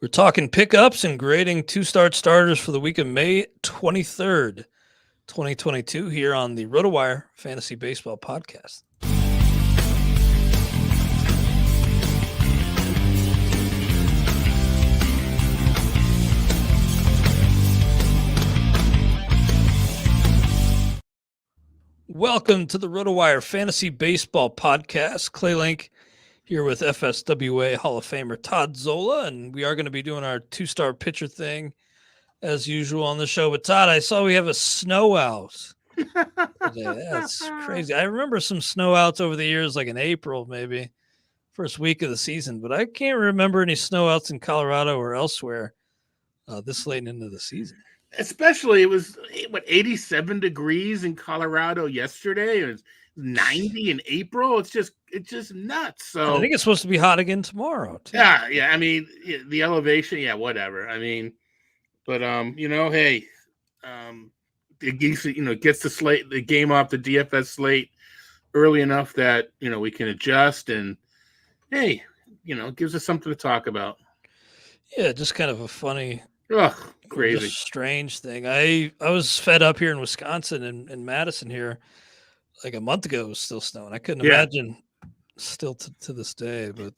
We're talking pickups and grading two-start starters for the week of May 23rd, 2022 here on the RotoWire Fantasy Baseball Podcast. Welcome to the RotoWire Fantasy Baseball Podcast. Clay Link here with FSWA Hall of Famer Todd Zola, and we are going to be doing our two-star pitcher thing as usual on the show. But Todd, I saw we have a snow out today. That's crazy. I remember some snow outs over the years, like in April, maybe first week of the season, but I can't remember any snow outs in Colorado or elsewhere this late into the season. Especially, it was 87 degrees in Colorado yesterday. It was 90 in April. It's just nuts. So I think it's supposed to be hot again tomorrow, too. Yeah. I mean, the elevation, whatever. I mean, but hey, it gets the game off the DFS slate early enough that we can adjust, and hey, it gives us something to talk about. Yeah, just kind of a funny. Crazy. Strange thing. I was fed up here in Wisconsin and Madison here like a month ago. It was still snowing. I couldn't imagine still to this day, but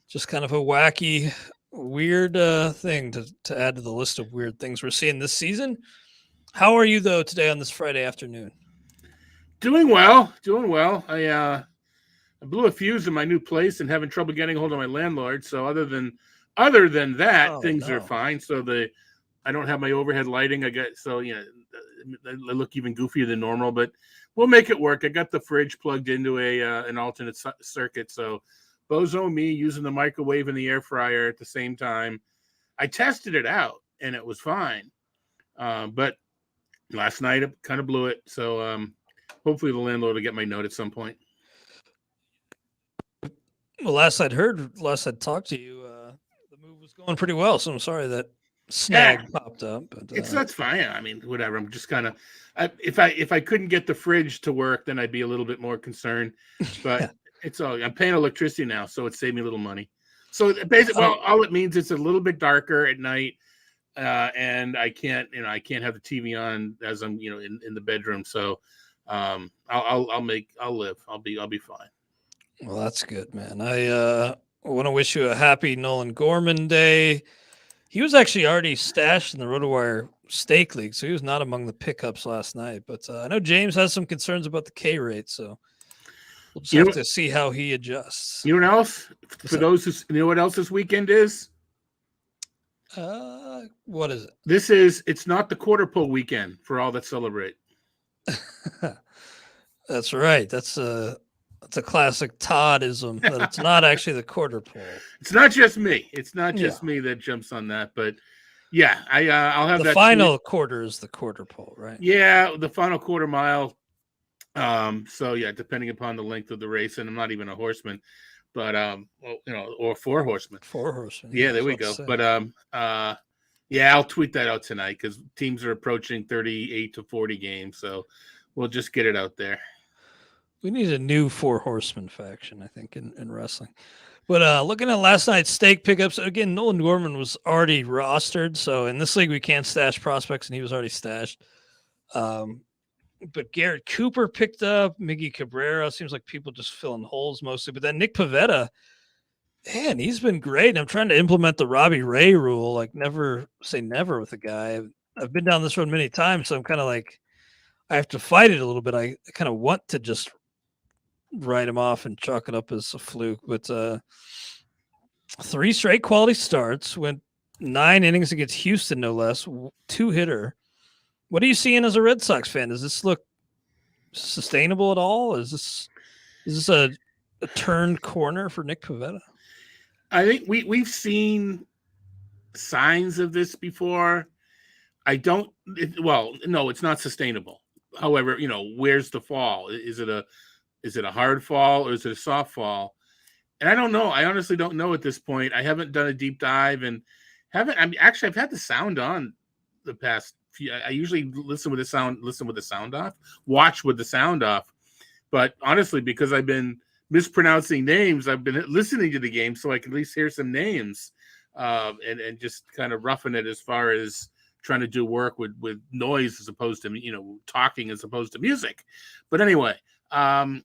just kind of a wacky, weird thing to add to the list of weird things we're seeing this season. How are you though today on this Friday afternoon? Doing well. I blew a fuse in my new place and having trouble getting a hold of my landlord. So other than that, things are fine. So I don't have my overhead lighting. I look even goofier than normal, but we'll make it work. I got the fridge plugged into an alternate circuit. So bozo me using the microwave and the air fryer at the same time. I tested it out and it was fine. But last night it kind of blew it. So hopefully the landlord will get my note at some point. Well, last I'd talked to you, was going pretty well, so I'm sorry that snag popped up. But that's fine. I mean, whatever. I'm just kind of if I couldn't get the fridge to work, then I'd be a little bit more concerned. But it's all I'm paying electricity now, so it saved me a little money. So basically, all it means it's a little bit darker at night, and I can't have the TV on as I'm in the bedroom. So I'll live. I'll be fine. Well, that's good, man. I want to wish you a happy Nolan Gorman Day. He was actually already stashed in the RotoWire Stake League, so he was not among the pickups last night. But I know James has some concerns about the K rate, so we'll just have to see how he adjusts. You know what else? For those who know what else this weekend is? What is it? It's not the quarter pole weekend for all that celebrate. That's right. That's a classic Toddism that it's not actually the quarter pole. It's not just me. It's not just me that jumps on that, but I'll have the that. Final quarter is the quarter pole, right? Yeah, the final quarter mile. So depending upon the length of the race, and I'm not even a horseman, but or four horsemen. Four horsemen. Yeah, there we go. But I'll tweet that out tonight because teams are approaching 38 to 40 games, so we'll just get it out there. We need a new Four Horsemen faction, I think, in wrestling. But looking at last night's stake pickups, again, Nolan Gorman was already rostered. So in this league, we can't stash prospects, and he was already stashed. But Garrett Cooper picked up. Miggy Cabrera. Seems like people just filling holes mostly. But then Nick Pavetta, man, he's been great. And I'm trying to implement the Robbie Ray rule, like never say never with a guy. I've been down this road many times, so I'm kind of like I have to fight it a little bit. I kind of want to just write him off and chalk it up as a fluke, but 3 straight quality starts, went 9 innings against Houston, no less, 2-hitter. What are you seeing as a Red Sox fan? Does this look sustainable at all? Is this a turned corner for Nick Pavetta? I think we've seen signs of this before. No, it's not sustainable. However, where's the fall? Is it a hard fall or is it a soft fall? And I don't know. I honestly don't know at this point. I haven't done a deep dive and I've had the sound on the past few. I usually listen with the sound off, watch with the sound off. But honestly, because I've been mispronouncing names, I've been listening to the game so I can at least hear some names. and just kind of roughing it as far as trying to do work with noise as opposed to, talking as opposed to music. But anyway, to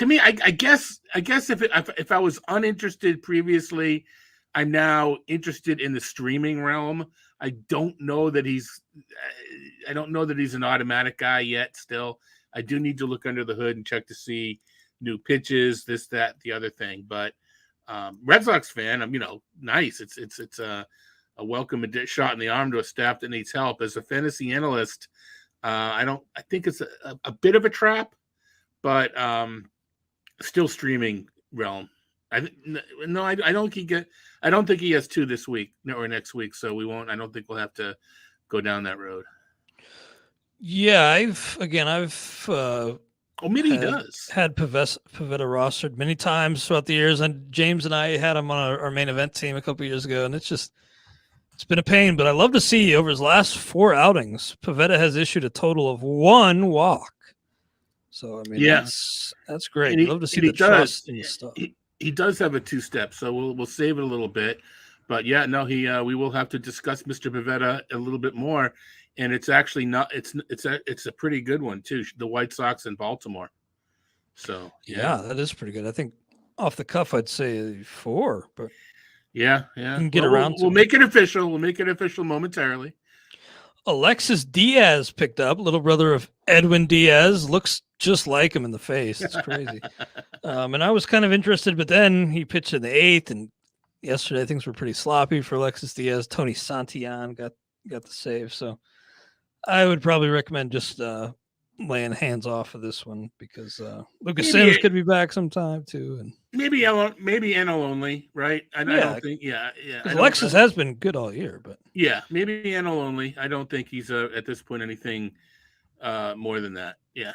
me, I guess if I was uninterested previously, I'm now interested in the streaming realm. I don't know that he's an automatic guy yet. Still, I do need to look under the hood and check to see new pitches, this, that, the other thing. But Red Sox fan, I'm nice. It's a welcome shot in the arm to a staff that needs help. As a fantasy analyst, I think it's a bit of a trap, but still streaming realm. I don't think he has 2 this week or next week, so we won't. I don't think we'll have to go down that road. Yeah, I've maybe he does. Had Pavetta rostered many times throughout the years, and James and I had him on our main event team a couple of years ago, and it's been a pain. But I love to see over his last 4 outings, Pavetta has issued a total of 1 walk. So I mean, that's great. I love to see the trust in stuff. He does have a 2-step, so we'll save it a little bit. But we will have to discuss Mr. Pavetta a little bit more. And it's actually not. It's a pretty good one too. The White Sox in Baltimore. So yeah, that is pretty good. I think off the cuff, I'd say 4. But yeah. We'll make it official. We'll make it official momentarily. Alexis Diaz picked up, little brother of Edwin Diaz, looks just like him in the face. It's crazy. And I was kind of interested, but then he pitched in the 8th, and yesterday things were pretty sloppy for Alexis Diaz. Tony Santillan got the save, so I would probably recommend just laying hands off of this one because Lucas Sims could be back sometime too, and maybe NL only, right? I don't think, Alexis has been good all year, but maybe NL only. I don't think he's at this point anything more than that. Yeah.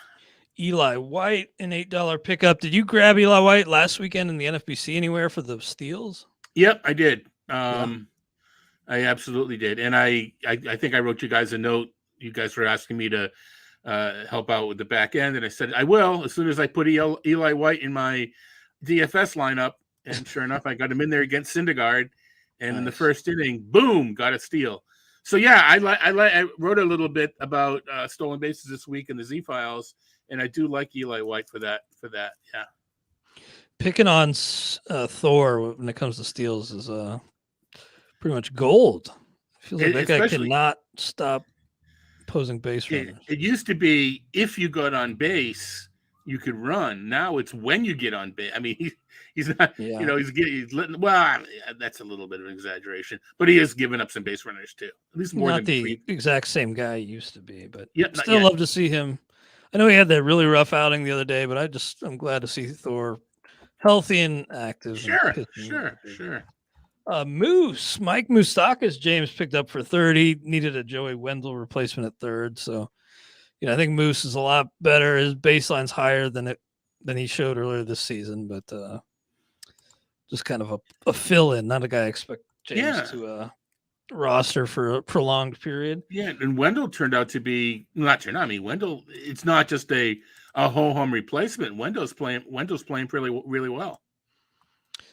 Eli White, an $8 pickup. Did you grab Eli White last weekend in the NFBC anywhere for the steals? Yep, I did. I absolutely did, and I think I wrote you guys a note. You guys were asking me to help out with the back end, and I said I will as soon as I put Eli White in my DFS lineup. And sure enough, I got him in there against Syndergaard, and in the first inning, boom, got a steal. So yeah, I wrote a little bit about stolen bases this week in the Z files, and I do like Eli White for that. Yeah, picking on Thor when it comes to steals is pretty much gold. Feels like that guy cannot stop opposing base runners. It used to be if you got on base, you could run. Now it's when you get on base. I mean, he's not. Yeah. He's letting. Well, that's a little bit of an exaggeration, but he is giving up some base runners too. At least more not than the exact same guy he used to be, but yep, still love to see him. I know he had that really rough outing the other day, but I'm glad to see Thor healthy and active. Sure. Moose, Mike Moustakas, James picked up for 30. Needed a Joey Wendell replacement at third, so I think Moose is a lot better. His baseline's higher than he showed earlier this season, but just kind of a fill-in, not a guy I expect James to roster for a prolonged period. Yeah, and Wendell turned out to be Wendell. It's not just a ho-hum replacement. Wendell's playing really, really well.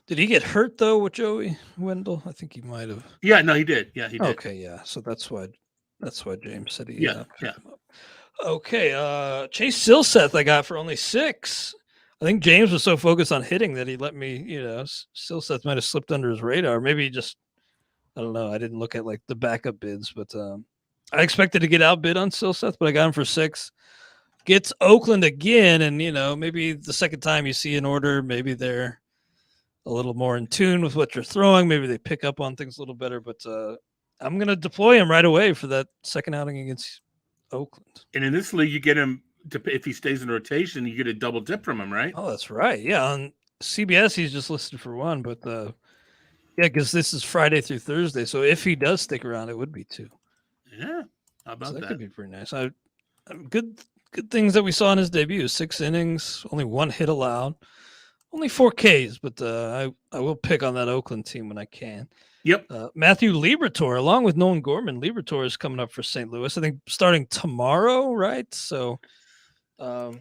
Did he get hurt though with Joey Wendell? I think he might have. Yeah, no, he did. Yeah, he did. Okay, yeah. So that's why James said he. Yeah. Okay, Chase Silseth I got for only 6. I think James was so focused on hitting that he let me. Silseth might have slipped under his radar. Maybe he just. I don't know. I didn't look at like the backup bids, but I expected to get outbid on Silseth, but I got him for 6. Gets Oakland again, and maybe the second time you see an order, maybe they're a little more in tune with what you're throwing. Maybe they pick up on things a little better, but I'm going to deploy him right away for that second outing against Oakland. And in this league, you get him if he stays in rotation, you get a double dip from him, right? Oh, that's right. Yeah, on CBS, he's just listed for 1, but because this is Friday through Thursday, so if he does stick around, it would be 2. Yeah, how about that? That could be pretty nice. Good things that we saw in his debut: 6 innings, only 1 hit allowed. Only 4 Ks, but I will pick on that Oakland team when I can. Yep. Matthew Librator, along with Nolan Gorman. Librator is coming up for St. Louis, I think, starting tomorrow, right? So I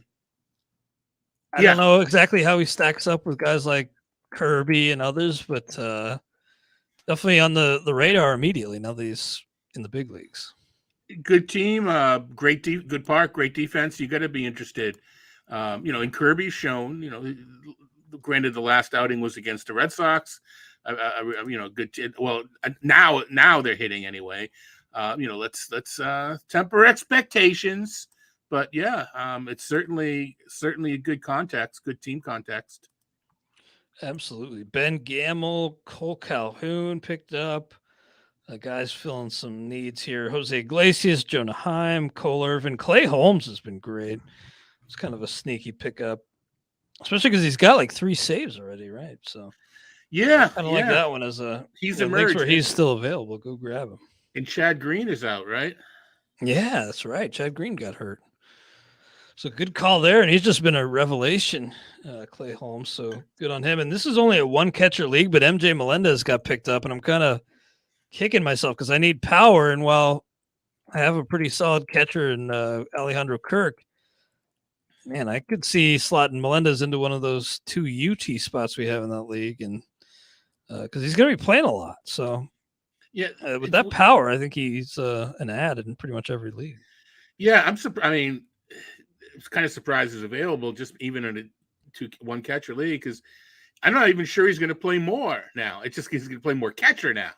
don't know exactly how he stacks up with guys like Kirby and others, but definitely on the radar immediately now that he's in the big leagues. Good team, good park, great defense. You got to be interested. And Kirby's shown, granted the last outing was against the Red Sox. Good. Well, now they're hitting anyway. Let's temper expectations. But yeah, it's certainly a good context, good team context. Absolutely. Ben Gamble, Cole Calhoun picked up. Guys filling some needs here. Jose Iglesias, Jonah Heim, Cole Irvin, Clay Holmes has been great. It's kind of a sneaky pickup, especially because he's got like 3 saves already, right? So yeah, kind of like that one as a he's emerged where he's still available. Go grab him. And Chad Green is out, right? Yeah, that's right. Chad Green got hurt. So good call there, and he's just been a revelation, Clay Holmes. So good on him. And this is only a 1-catcher league, but MJ Melendez got picked up, and I'm kind of kicking myself because I need power. And while I have a pretty solid catcher in Alejandro Kirk, man, I could see slotting Melendez into one of those 2 UT spots we have in that league, and because he's going to be playing a lot. So yeah, with that power, I think he's an ad in pretty much every league. Yeah, I'm surprised. I mean, it's kind of surprised he's available just even in a 1-catcher league because I'm not even sure he's going to play more now. It's just he's going to play more catcher now.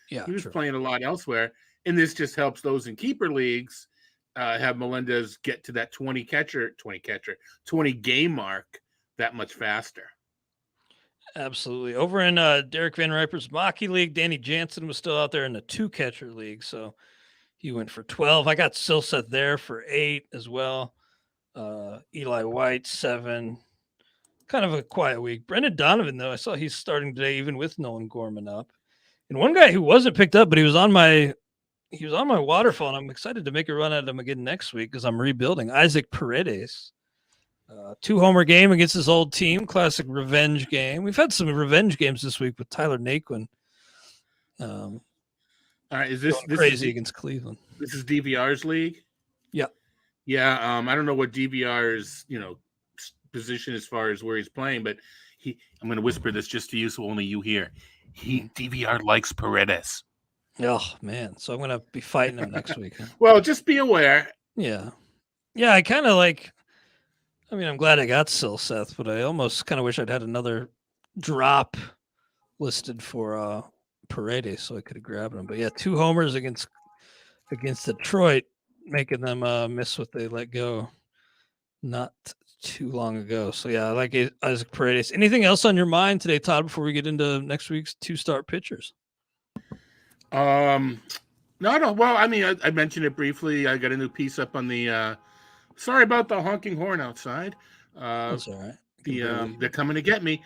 Yeah, he was playing a lot elsewhere, and this just helps those in keeper leagues have Melendez get to that 20 game mark that much faster. Absolutely. Over in Derek Van Riper's Mocky League, Danny Jansen was still out there in the 2-catcher league, so he went for 12. I got Silseth there for 8 as well. Eli White 7. Kind of a quiet week. Brendan Donovan, though, I saw he's starting today, even with Nolan Gorman up. And one guy who wasn't picked up, but he was on my waterfall, and I'm excited to make a run at him again next week because I'm rebuilding. Isaac Paredes, 2-homer game against his old team, classic revenge game. We've had some revenge games this week with Tyler Naquin. All right, is this crazy against Cleveland? This is DVR's league. Yeah. I don't know what DVR's position as far as where he's playing, but I'm going to whisper this just to you so only you hear. DVR likes Paredes. Oh man, so I'm going to be fighting him next week. Huh? Well, just be aware. Yeah. I kind of I'm glad I got Silseth, but I almost kind of wish I'd had another drop listed for Paredes so I could have grabbed him. But yeah, 2 homers against Detroit, making them miss what they let go not too long ago. So yeah, I like Isaac Paredes. Anything else on your mind today, Todd, before we get into next week's 2-start pitchers? No. Well, I mean, I mentioned it briefly. I got a new piece up on the sorry about the honking horn outside. That's all right. They're coming to get me.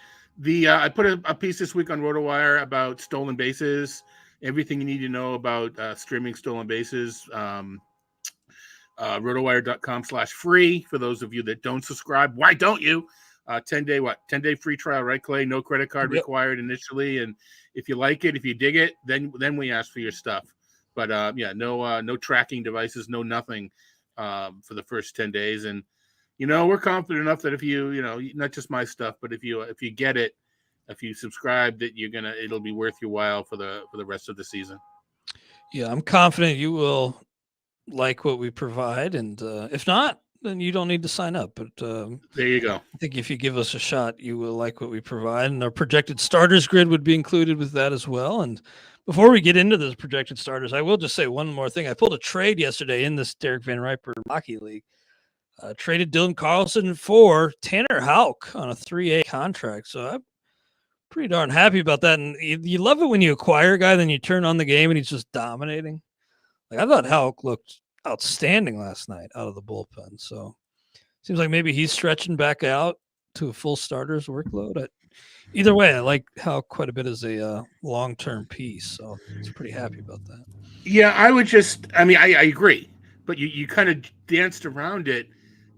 I put a piece this week on RotoWire about stolen bases, everything you need to know about streaming stolen bases. RotoWire.com/free for those of you that don't subscribe. Why don't you? 10-day free trial, right, Clay? No credit card required initially, and if you like it, if you dig it, then we ask for your stuff. But no tracking devices, no nothing for the first 10 days, and we're confident enough that if you not just my stuff, but if you get it, if you subscribe, that it'll be worth your while for the rest of the season. Yeah, I'm confident you will like what we provide, and if not, then you don't need to sign up. But there you go. I think if you give us a shot, you will like what we provide, and our projected starters grid would be included with that as well. And before we get into those projected starters, I will just say one more thing. I pulled a trade yesterday in this Derek Van Riper Hockey League. Traded Dylan Carlson for Tanner Houck on a 3A contract. So I'm pretty darn happy about that. And you love it when you acquire a guy, then you turn on the game and he's just dominating. Like I thought Houck looked outstanding last night out of the bullpen. So seems like maybe he's stretching back out to a full starter's workload. Either way, I like Houck quite a bit as a long-term piece. So I was pretty happy about that. Yeah, I agree. But you kind of danced around it.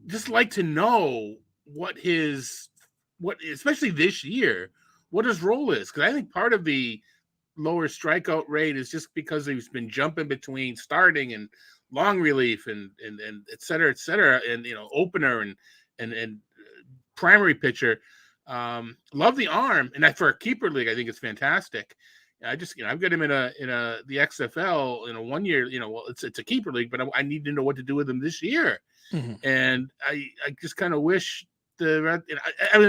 Just like to know what especially this year, what his role is. Because I think part of the lower strikeout rate is just because he's been jumping between starting and long relief and et cetera, and opener and primary pitcher. Love the arm, and for a keeper league, I think it's fantastic. I've got him in the XFL in a 1 year. Well, it's a keeper league, but I need to know what to do with him this year. Mm-hmm. And I just kind of wish the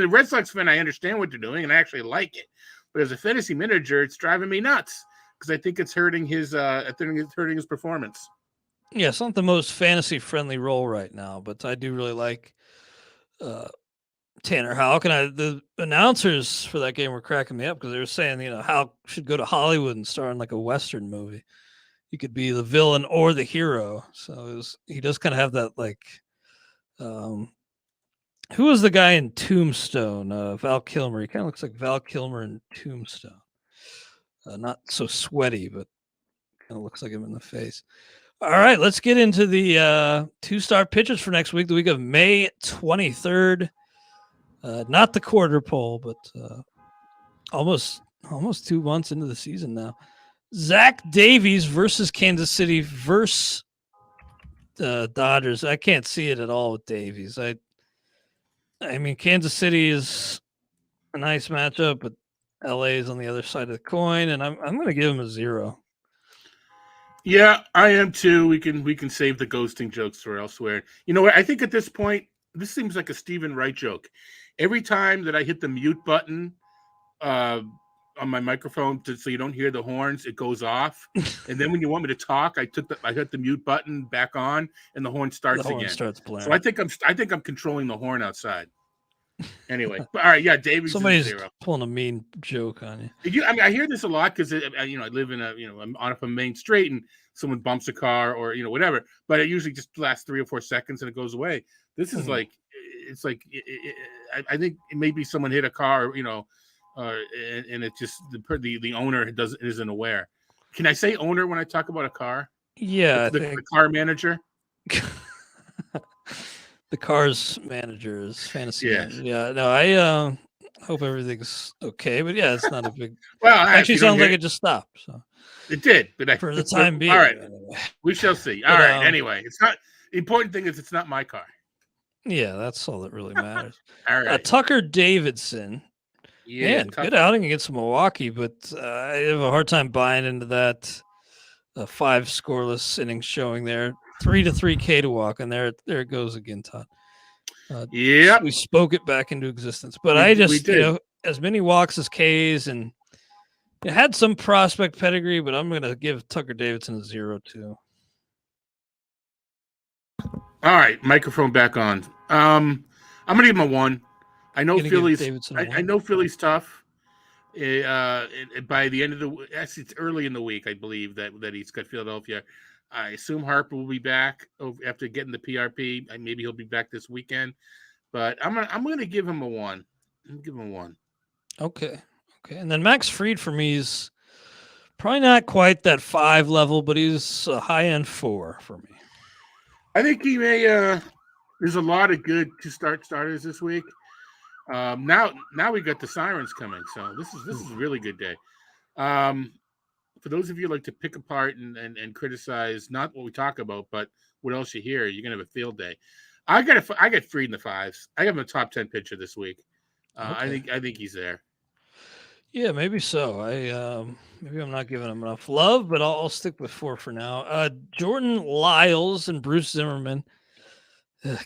Red Sox fan, I understand what they're doing and I actually like it, but as a fantasy manager, it's driving me nuts because I think it's hurting his performance. Yeah, it's not the most fantasy friendly role right now, but I do really like Tanner Houck, and the announcers for that game were cracking me up because they were saying, Houck should go to Hollywood and star in like a Western movie. He could be the villain or the hero. So he does kind of have that like, who was the guy in Tombstone? Val Kilmer. He kind of looks like Val Kilmer in Tombstone. Not so sweaty, but kind of looks like him in the face. All right, let's get into the 2-star pitchers for next week, the week of May 23rd. Not the quarter poll, but almost 2 months into the season now. Zach Davies versus Kansas City versus Dodgers. I can't see it at all with Davies. I mean, Kansas City is a nice matchup, but LA is on the other side of the coin, and I'm going to give him a 0. Yeah, I am too. We can save the ghosting jokes for elsewhere. You know what? I think at this point, this seems like a Stephen Wright joke. Every time that I hit the mute button on my microphone so you don't hear the horns, it goes off. And then when you want me to talk, I hit the mute button back on, and the horn starts again. Starts blaring. So I think I'm controlling the horn outside. Anyway, all right, yeah, Davies. Somebody's 0. pulling a mean joke on you. I mean, I hear this a lot because I live in I'm on a main street and someone bumps a car or whatever, but it usually just lasts 3 or 4 seconds and it goes away. This is like, it's like I think maybe someone hit a car, and it just the owner isn't aware. Can I say owner when I talk about a car? Yeah, the car manager. The car's manager is fantasy manager. Yeah, no, I hope everything's okay, but yeah, it's not a big. Well, actually, sounds like it just stopped. So it did, but for the time being, all right, we shall see. All right, anyway, it's not the important thing is it's not my car. Yeah, that's all that really matters. All right, Tucker Davidson. Yeah, man, good outing against Milwaukee, but I have a hard time buying into that 5 scoreless innings showing there. 3-3 K to walk, and there it goes again, Todd. Yeah, we spoke it back into existence, but I just as many walks as Ks, and it had some prospect pedigree, but I'm going to give Tucker Davidson a 0 too. All right, microphone back on. I'm going to give him a 1. I know Philly's. I know Philly's tough. By the end of it's early in the week, I believe that he's got Philadelphia. I assume Harper will be back after getting the PRP. Maybe he'll be back this weekend, but I'm gonna give him a 1. I'm gonna give him a 1. Okay, and then Max Fried for me is probably not quite that 5 level, but he's a high end 4 for me. I think he may. There's a lot of good starters this week. Now we got the sirens coming, so this is a really good day. For those of you who like to pick apart and criticize not what we talk about, but what else you hear, you're gonna have a field day. I get Fried in the 5s. I have him a top 10 pitcher this week. Okay. I think he's there. Yeah, maybe so. Maybe I'm not giving him enough love, but I'll stick with 4 for now. Jordan Lyles and Bruce Zimmerman.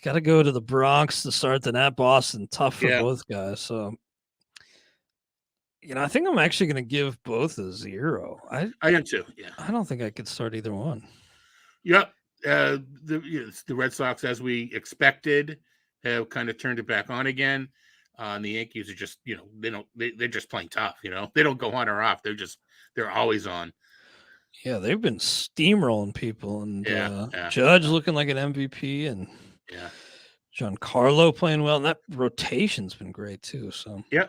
Got to go to the Bronx to start the at Boston. Tough for both guys. So, I think I'm actually going to give both a 0. I am too. Yeah. I don't think I could start either one. Yep. The Red Sox, as we expected, have kind of turned it back on again. And the Yankees are just, they're just playing tough. They don't go on or off. They're always on. Yeah, they've been steamrolling people, and Judge looking like an MVP, and Giancarlo playing well, and that rotation's been great too. So yeah.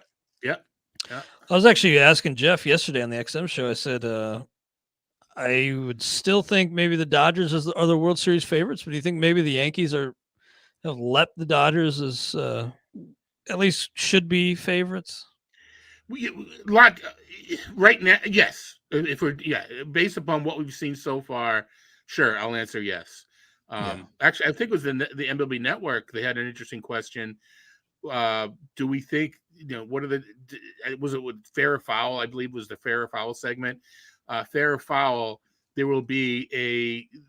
I was actually asking Jeff yesterday on the XM show. I said I would still think maybe the Dodgers are the World Series favorites, but do you think maybe the Yankees have leapt the Dodgers as at least should be favorites? Right now, yes. If we're based upon what we've seen so far, sure, I'll answer yes. Actually, I think it was the MLB Network. They had an interesting question. do we think, what are was it with fair or foul? I believe was the fair or foul segment. Fair or foul, there will be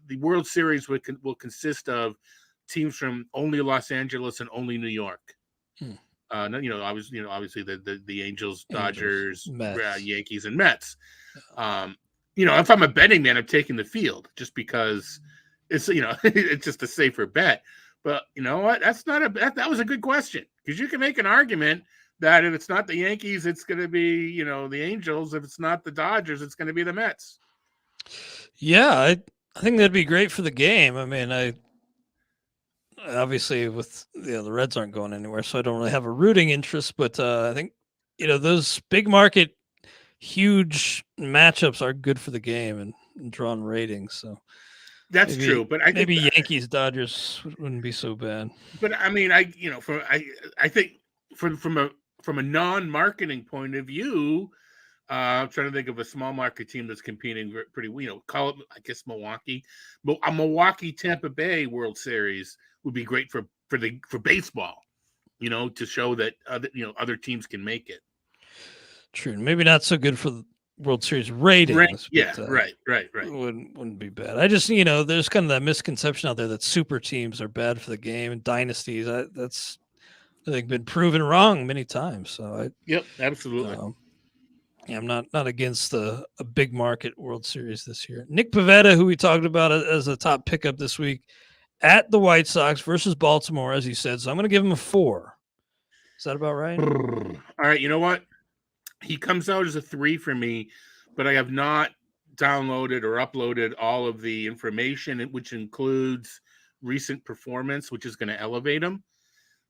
the World Series will consist of teams from only Los Angeles and only New York. Obviously the Angels, Dodgers, Yankees, and Mets. If I'm a betting man, I'm taking the field just because it's it's just a safer bet. But you know what? That was a good question, because you can make an argument that if it's not the Yankees, it's going to be the Angels. If it's not the Dodgers, it's going to be the Mets. Yeah, I think that'd be great for the game. I mean, obviously with the Reds aren't going anywhere, so I don't really have a rooting interest. But I think those big market, huge matchups are good for the game and drawn ratings. So that's true. But I think Yankees Dodgers wouldn't be so bad. But I mean, I think from a non-marketing point of view, I'm trying to think of a small market team that's competing pretty. Call it, I guess, Milwaukee. But a Milwaukee Tampa Bay World Series would be great for baseball. To show that other teams can make it. True. Maybe not so good for the World Series ratings. Right. Wouldn't be bad. I just there's kind of that misconception out there that super teams are bad for the game and dynasties. That's I think been proven wrong many times. So absolutely. I'm not against a big market World Series this year. Nick Pavetta, who we talked about as a top pickup this week, at the White Sox versus Baltimore, as you said. So I'm going to give him a 4. Is that about right? All right. You know what? He comes out as a 3 for me, but I have not downloaded or uploaded all of the information, which includes recent performance, which is going to elevate him.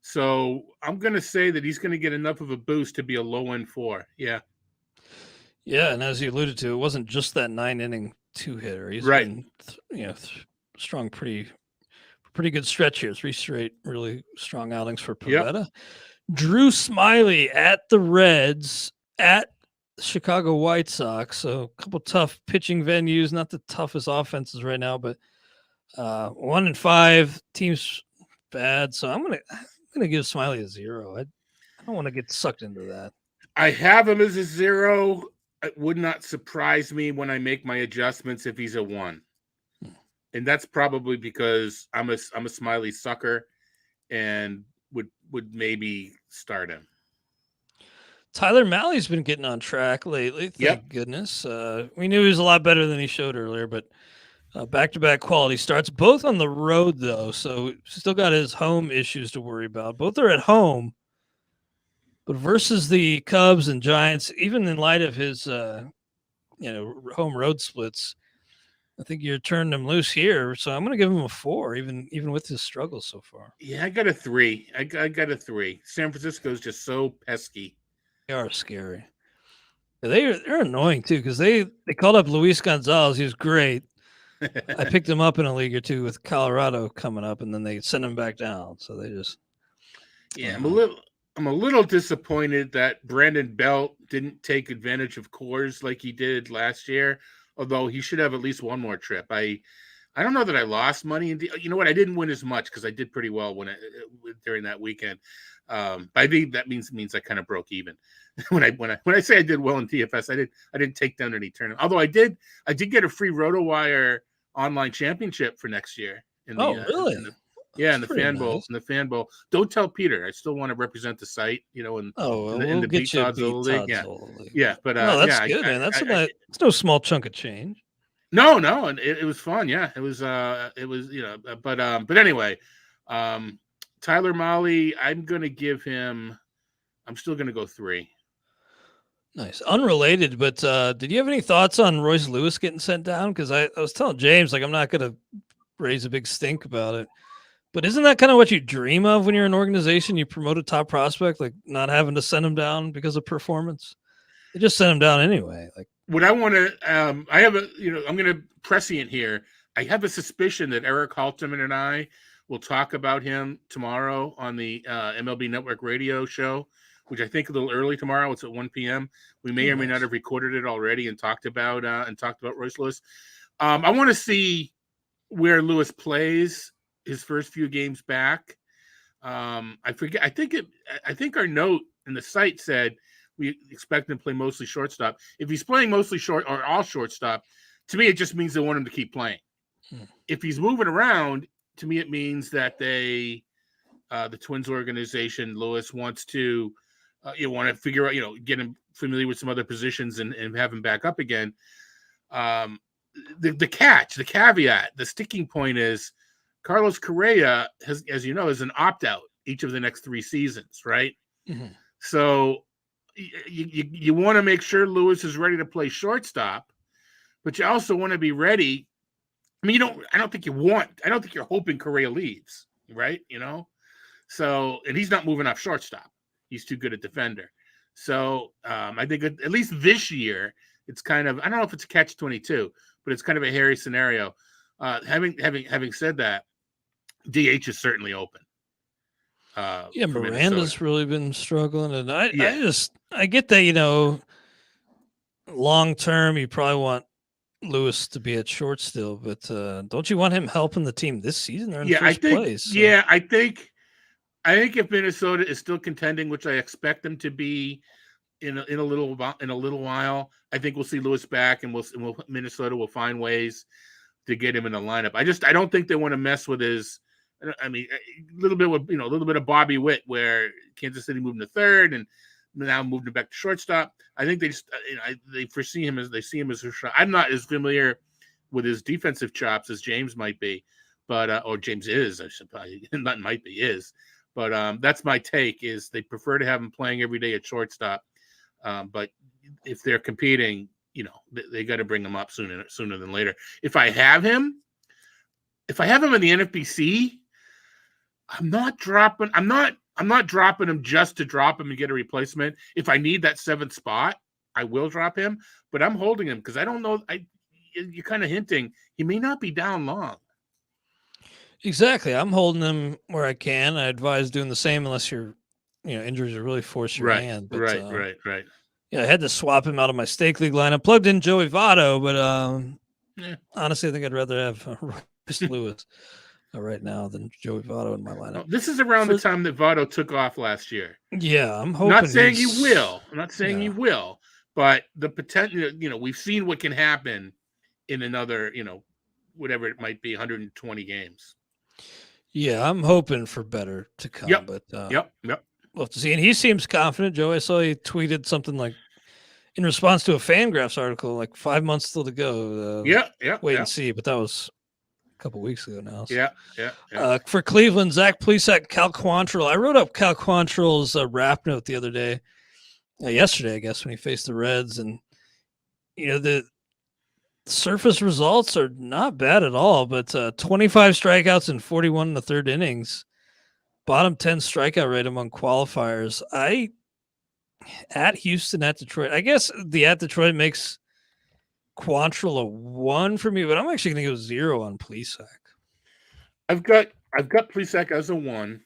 So I'm going to say that he's going to get enough of a boost to be a low-end 4. Yeah. Yeah, and as you alluded to, it wasn't just that 9-inning 2-hitter. He's been, strong, pretty good stretch here. 3 straight really strong outings for Pavetta. Yep. Drew Smiley at the Reds, at Chicago White Sox. So a couple tough pitching venues, not the toughest offenses right now, but 1-5 teams bad. So I'm gonna give Smiley a 0. I don't want to get sucked into that. I have him as a 0. It would not surprise me when I make my adjustments if he's a 1. And that's probably because I'm a Smiley sucker and would maybe start him. Tyler Malley's been getting on track lately. Thank goodness. We knew he was a lot better than he showed earlier, but back-to-back quality starts, both on the road, though. So still got his home issues to worry about. Both are at home, but versus the Cubs and Giants, even in light of his, home road splits, I think you're turning him loose here. So I'm going to give him a 4, even with his struggles so far. Yeah, I got a 3. I got a 3. San Francisco's just so pesky. They are scary. They're annoying too, because they called up Luis Gonzalez. He was great. I picked him up in a league or two with Colorado coming up, and then they sent him back down. So they just I'm a little disappointed that Brandon Belt didn't take advantage of Coors like he did last year. Although he should have at least one more trip. I don't know that I lost money. You know what? I didn't win as much because I did pretty well during that weekend. I think that means I kind of broke even. when I say I did well in TFS, I didn't take down any tournament. Although I did get a free RotoWire online championship for next year. Really? In the fan bowl. In the fan bowl. Don't tell Peter. I still want to represent the site. In the beat Todd Zola league. Yeah. But that's good, man. That's no small chunk of change. No, and it was fun. Yeah, it was. But anyway, Tyler Malley, I'm still gonna go 3. Nice. Unrelated, but did you have any thoughts on Royce Lewis getting sent down? Because I was telling James, I'm not gonna raise a big stink about it. But isn't that kind of what you dream of when you're an organization? You promote a top prospect, like not having to send him down because of performance. They just sent him down anyway. Like, what I want to, I have I'm going to prescient here. I have a suspicion that Eric Halterman and I will talk about him tomorrow on the MLB Network radio show, which I think a little early tomorrow. It's at 1 p.m. We may or may not have recorded it already and talked about Royce Lewis. I want to see where Lewis plays his first few games back. I forget. I think our note in the site said we expect him to play mostly shortstop. If he's playing mostly short or all shortstop, to me it just means they want him to keep playing. If he's moving around, to me it means that the Twins organization, Lewis, wants to want to figure out, get him familiar with some other positions and have him back up again. The caveat, the sticking point is Carlos Correa has, as you know, is an opt-out each of the next 3 seasons, right? Mm-hmm. So you want to make sure Lewis is ready to play shortstop, but you also want to be ready. I mean, I don't think you're hoping Correa leaves, right? So, and he's not moving off shortstop. He's too good a defender. So I think at least this year, it's kind of, I don't know if it's a catch-22, but it's kind of a hairy scenario. Having said that, DH is certainly open. Miranda's really been struggling, and I get that, long term you probably want Lewis to be at short still, but don't you want him helping the team this season? They're in first place. So. Yeah, I think if Minnesota is still contending, which I expect them to be in a little while, I think we'll see Lewis back, and Minnesota will find ways to get him in the lineup. I don't think they want to mess with his. I mean, a little bit of Bobby Witt, where Kansas City moved to third and now moved him back to shortstop. I think they just they see him as a shot. I'm not as familiar with his defensive chops as James might be, but or James is, I suppose. Not might be, is. But that's my take, is they prefer to have him playing every day at shortstop. But if they're competing, they got to bring him up sooner than later. If I have him in the NFBC, I'm not dropping him just to drop him and get a replacement. If I need that 7th spot, I will drop him, but I'm holding him because I don't know. You're kind of hinting he may not be down long. Exactly. I'm holding him where I can. I advise doing the same unless your injuries are really force your hand. But, right. Yeah, I had to swap him out of my stake league lineup. Plugged in Joey Votto, but honestly, I think I'd rather have Lewis right now than Joey Votto in my lineup. This is around the time that Votto took off last year. Yeah, I'm hoping. Not saying he will. I'm not saying he will, but the potential. We've seen what can happen in another, whatever it might be, 120 games. Yeah, I'm hoping for better to come. Yep. But yep. We'll have to see. And he seems confident. Joe, I saw he tweeted something like in response to a Fangraphs article, like 5 months still to go. Wait and see. But that was a couple weeks ago now. So. Yeah. For Cleveland, Zach Plesac, Cal Quantrill. I wrote up Cal Quantrill's rap note the other day, yesterday, I guess, when he faced the Reds. And, the surface results are not bad at all, but 25 strikeouts and 41 in the third innings. Bottom 10 strikeout rate among qualifiers. At Houston, at Detroit. I guess the at Detroit makes Quantrill a 1 for me, but I'm actually going to go 0 on Plesac. I've got Plesac as a 1,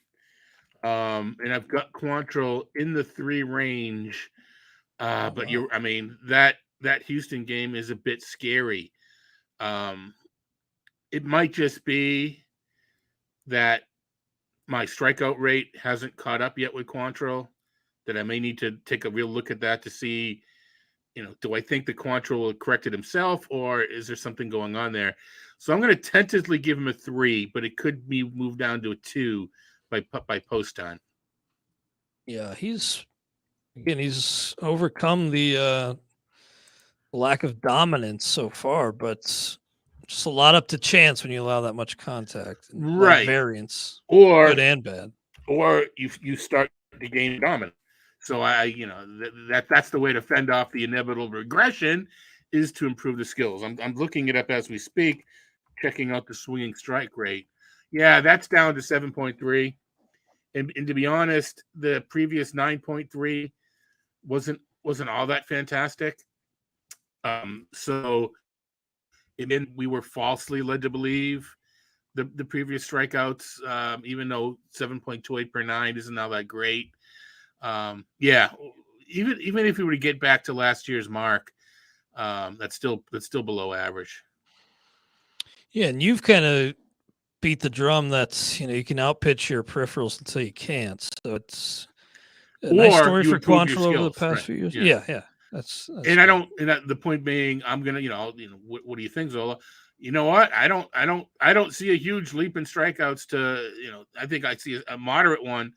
and I've got Quantrill in the 3 range. But that Houston game is a bit scary. It might just be that my strikeout rate hasn't caught up yet with Quantrill, that I may need to take a real look at that to see, do I think that Quantrill corrected himself, or is there something going on there? So I'm going to tentatively give him a 3, but it could be moved down to a 2 by post time. Yeah, he's overcome the lack of dominance so far, but just a lot up to chance when you allow that much contact, right? Variance, or good and bad, or you start the game dominant. So that's the way to fend off the inevitable regression, is to improve the skills. I'm looking it up as we speak, checking out the swinging strike rate. Yeah, that's down to 7.3, and to be honest, the previous 9.3 wasn't all that fantastic. So we were falsely led to believe the previous strikeouts, even though 7.28 per 9 isn't all that great. Even if we were to get back to last year's mark, that's still below average. Yeah, and you've kind of beat the drum that's, you can outpitch your peripherals until you can't. So it's a nice story for Quantrill over the past few years. Yeah. That's and I don't. And the point being, I'm gonna, what do you think, Zola? You know what? I don't see a huge leap in strikeouts to, I think I see a moderate one,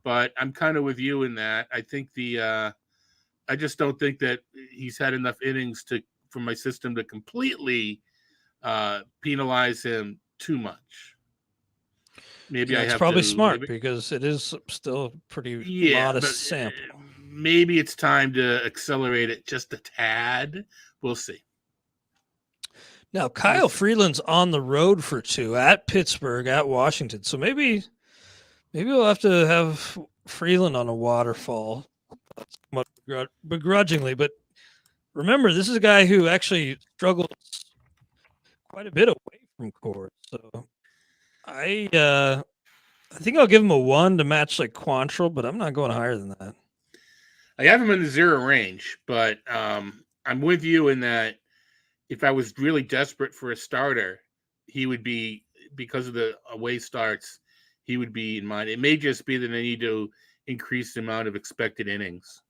but I'm kind of with you in that. I think I just don't think that he's had enough innings for my system to completely penalize him too much. Maybe it's probably smart because it is still pretty modest sample. Maybe it's time to accelerate it just a tad. We'll see. Now, Kyle Freeland's on the road for 2 at Pittsburgh, at Washington. So maybe we'll have to have Freeland on a waterfall, somewhat begrudgingly. But remember, this is a guy who actually struggles quite a bit away from Coors. So I think I'll give him a 1 to match like Quantrill, but I'm not going higher than that. I have him in the 0 range, but I'm with you in that if I was really desperate for a starter, he would be, because of the away starts, he would be in mine. It may just be that I need to increase the amount of expected innings.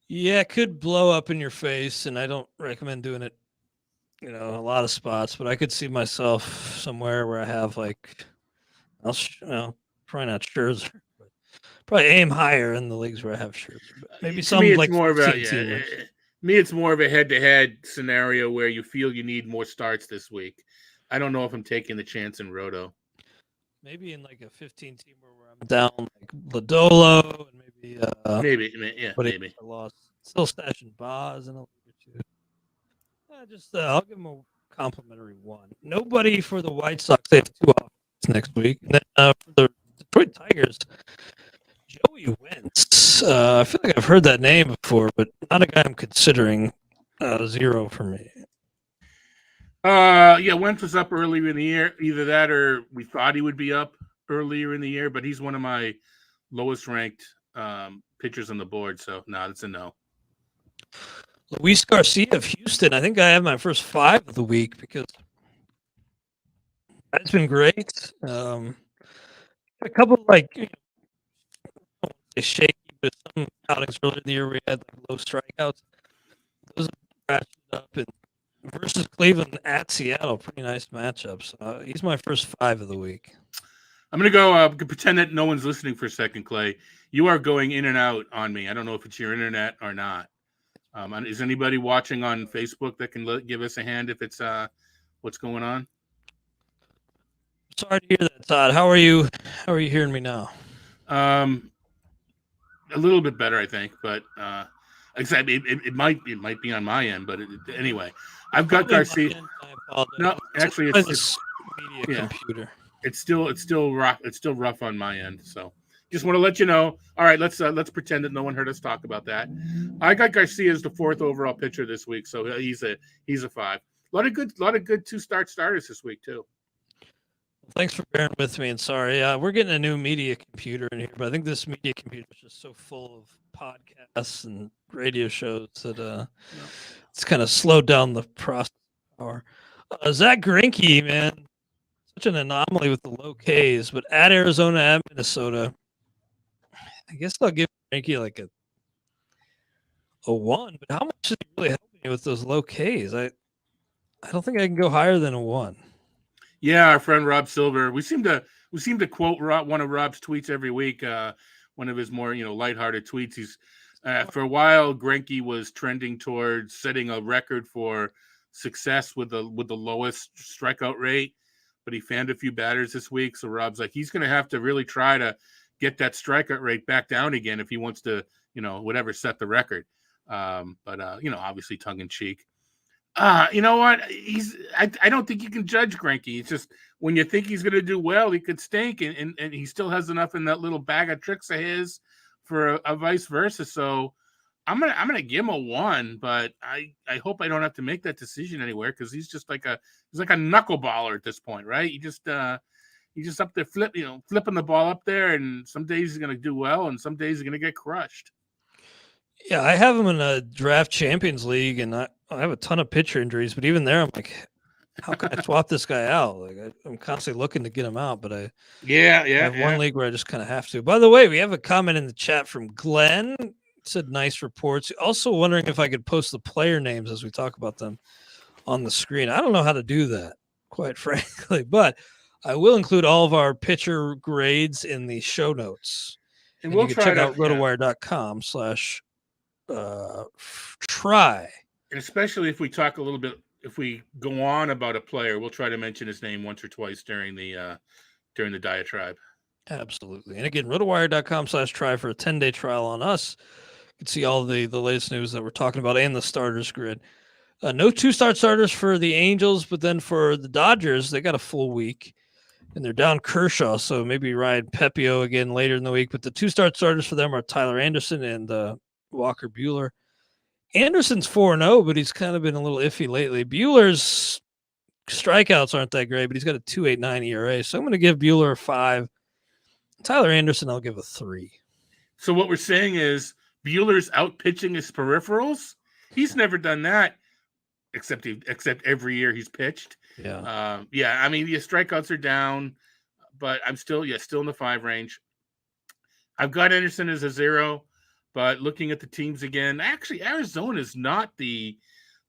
Yeah, it could blow up in your face, and I don't recommend doing it, a lot of spots, but I could see myself somewhere where I have like, probably not Scherzer, but probably aim higher in the leagues where I have Scherzer. But maybe some like more of me, it's more of a head-to-head scenario where you feel you need more starts this week. I don't know if I'm taking the chance in Roto. Maybe in like a 15-team where I'm down like Lodolo and maybe maybe. I lost. Still stashing Boz in a league or 2. I'll give him a complimentary 1. Nobody for the White Sox. They have 2 off next week. And then for the Detroit Tigers, Joey Wentz. I feel like I've heard that name before, but not a guy I'm considering. 0 for me. Wentz was up earlier in the year. Either that or we thought he would be up earlier in the year, but he's one of my lowest ranked pitchers on the board. So, that's a no. Luis Garcia of Houston. I think I have my first 5 of the week because that's been great. A couple of shaky, but some outings earlier in the year we had low strikeouts. Those are ratcheted up, and versus Cleveland at Seattle, pretty nice matchups. He's my first 5 of the week. I'm going to go pretend that no one's listening for a second, Clay. You are going in and out on me. I don't know if it's your internet or not. Is anybody watching on Facebook that can give us a hand if it's what's going on? Sorry to hear that, Todd. How are you hearing me now? A little bit better, I think, but it might be on my end. But anyway, I've got Garcia. No, actually, it's media computer. It's still rough on my end. So just want to let you know. All right, let's pretend that no one heard us talk about that. I got Garcia as the 4th overall pitcher this week, so he's a 5. A lot of good 2-start starters this week too. Thanks for bearing with me, and sorry. We're getting a new media computer in here, but I think this media computer is just so full of podcasts and radio shows that it's kind of slowed down the process power. Zach Greinke, man, such an anomaly with the low Ks, but at Arizona, at Minnesota, I guess I'll give Greinke like a 1. But how much did he really help me with those low Ks? I don't think I can go higher than a 1. Yeah, our friend Rob Silver. We seem to quote one of Rob's tweets every week. One of his more lighthearted tweets. He's for a while Greinke was trending towards setting a record for success with the lowest strikeout rate, but he fanned a few batters this week. So Rob's like, he's going to have to really try to get that strikeout rate back down again if he wants to set the record. But obviously tongue in cheek. You know what? I don't think you can judge Greinke. It's just when you think he's going to do well, he could stink, and he still has enough in that little bag of tricks of his for a vice versa. So I'm gonna give him a 1, but I hope I don't have to make that decision anywhere because he's just like a knuckleballer at this point, right? He just up there flipping the ball up there, and some days he's gonna do well, and some days he's gonna get crushed. Yeah, I have him in a draft champions league, and I have a ton of pitcher injuries, but even there, I'm like, how can I swap this guy out? Like I'm constantly looking to get him out, but I have one league where I just kind of have to. By the way, we have a comment in the chat from Glenn. It said nice reports. Also wondering if I could post the player names as we talk about them on the screen. I don't know how to do that, quite frankly, but I will include all of our pitcher grades in the show notes. And we'll you can check out rotowire.com/try. And especially if we talk a little bit, if we go on about a player, we'll try to mention his name once or twice during the diatribe. Absolutely. And again, rotowire.com/try for a 10-day trial on us. You can see all the latest news that we're talking about and the starters grid. No 2-start starters for the Angels, but then for the Dodgers, they got a full week. And they're down Kershaw, so maybe ride Pepio again later in the week. But the 2-start starters for them are Tyler Anderson and Walker Buehler. Anderson's 4-0, but he's kind of been a little iffy lately. Buehler's strikeouts aren't that great, but he's got a 2.89 ERA. So I'm going to give Buehler a 5. Tyler Anderson, I'll give a 3. So what we're saying is Buehler's out pitching his peripherals. He's never done that, except every year he's pitched. Yeah. I mean, the strikeouts are down, but I'm still in the 5 range. I've got Anderson as a 0. But looking at the teams again, actually, Arizona is not the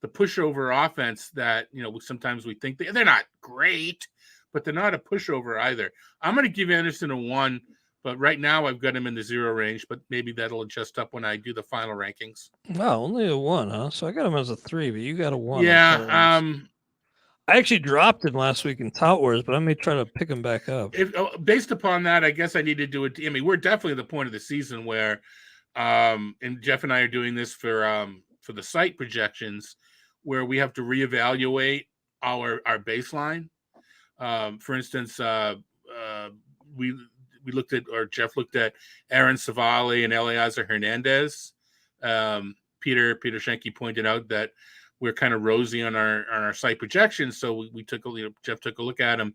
pushover offense that, sometimes we think they're not great, but they're not a pushover either. I'm going to give Anderson a 1, but right now I've got him in the 0 range, but maybe that'll adjust up when I do the final rankings. Wow, only a 1, huh? So I got him as a 3, but you got a 1. Yeah. I actually dropped him last week in Tout Wars, but I may try to pick him back up. Based upon that, I guess I need to do it. I mean, we're definitely at the point of the season where and Jeff and I are doing this for the site projections, where we have to reevaluate our baseline. For instance, we looked at, or Jeff looked at Aaron Savali and Eliezer Hernandez. Peter Schenke pointed out that we're kind of rosy on our site projections, so Jeff took a look at them,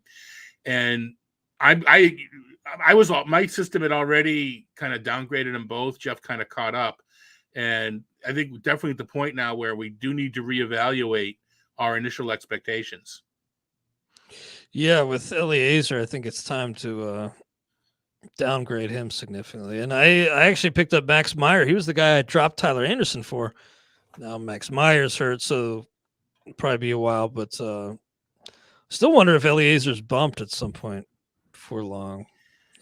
and my system had already kind of downgraded them both. Jeff kind of caught up. And I think we're definitely at the point now where we do need to reevaluate our initial expectations. Yeah, with Eliezer, I think it's time to downgrade him significantly. And I actually picked up Max Meyer. He was the guy I dropped Tyler Anderson for. Now Max Meyer's hurt, so it'll probably be a while. But still wonder if Eliezer's bumped at some point before long.